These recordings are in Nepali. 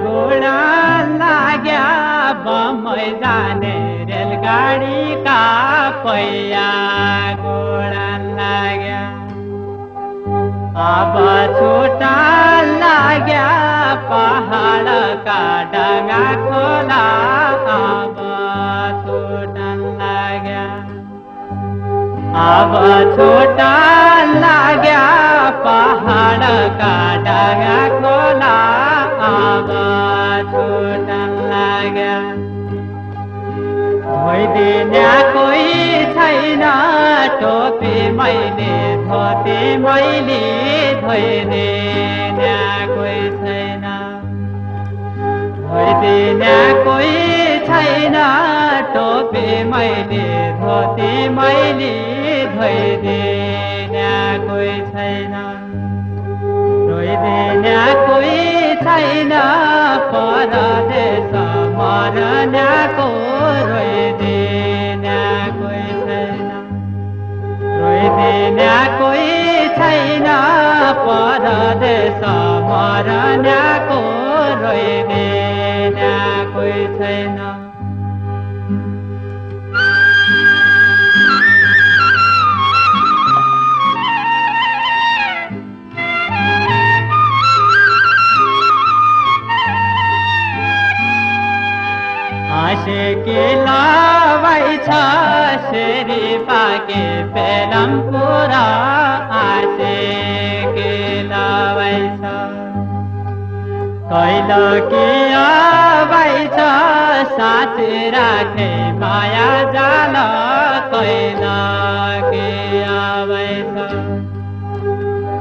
गोडा लाग्या बम्बई जाने रेलगाडी का पहिया गोडा लाग्या अब छुटा लाग्या पहाड का डंगा खोला अब छुटा लाग्या अब छुटा लाग्या पहाड का डंगा खोला अब छुटा लाग्या धोइदिने कोही छैन टोपी मैले धोती मैले धोइदिने कोही छैन धोइदिने कोही छैन टोपी मैले धोती मैले धोइदिने कोही छैन धोइदिने कोही छैन परदेश मरण्याको रोइदिने कोही छैन रोइदिने कोही छैन परदेश मरण्याको रोइदिने कोही छैन आशेकी लावाई छ शेरी पाके पेलम पुरा आशेकी लावाई छ कैलकी आवाई छ साथी राखे माया जाल कैलकी आवाई छ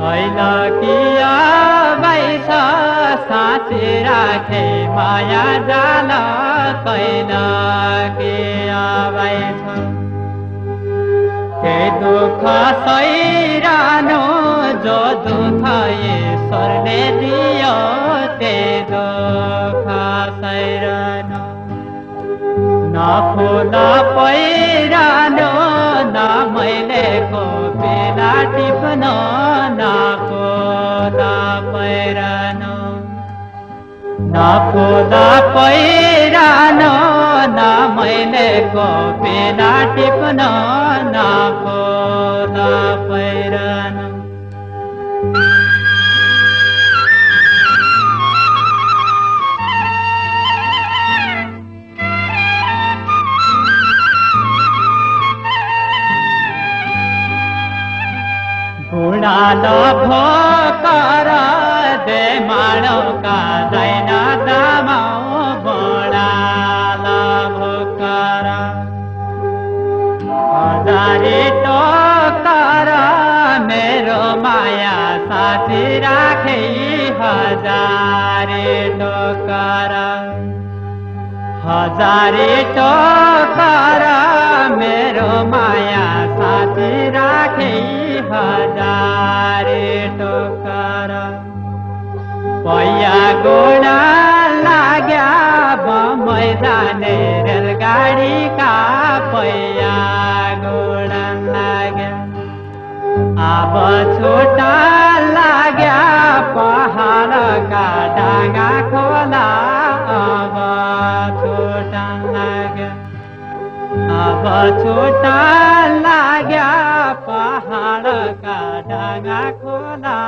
कैलकी आवाई छ साथी राखे माया जाल कैलकी आवाई छ के दुःख सहिरहनु जो दुःख ईश्वरले दियो ते दुःख सहिरहनु न फुल पहिरहनु न मैलेको बेला टिप्नु न फुल पहिरहनु न फुल पहिरहनु न मैलेको बेला टिप्नु न फुल पहिरहनु बुढालो भोकर दे माणो का दैन दामाउ बुढालो भोकर हजारी टोकर मेरो माया साथी राखे हजारी टोकर हजारी टोकर मेरो माया साथी राखे हजारी टोकर पहिया गोडा लाग्या बम्बई जाने रेलगाडी का पहिया गोडा लाग्या अब छुटा लाग्या पहाड का डाँगा खोला अब छुटा लाग्या अब छुटा लाग्या पहाड का डाँगा खोला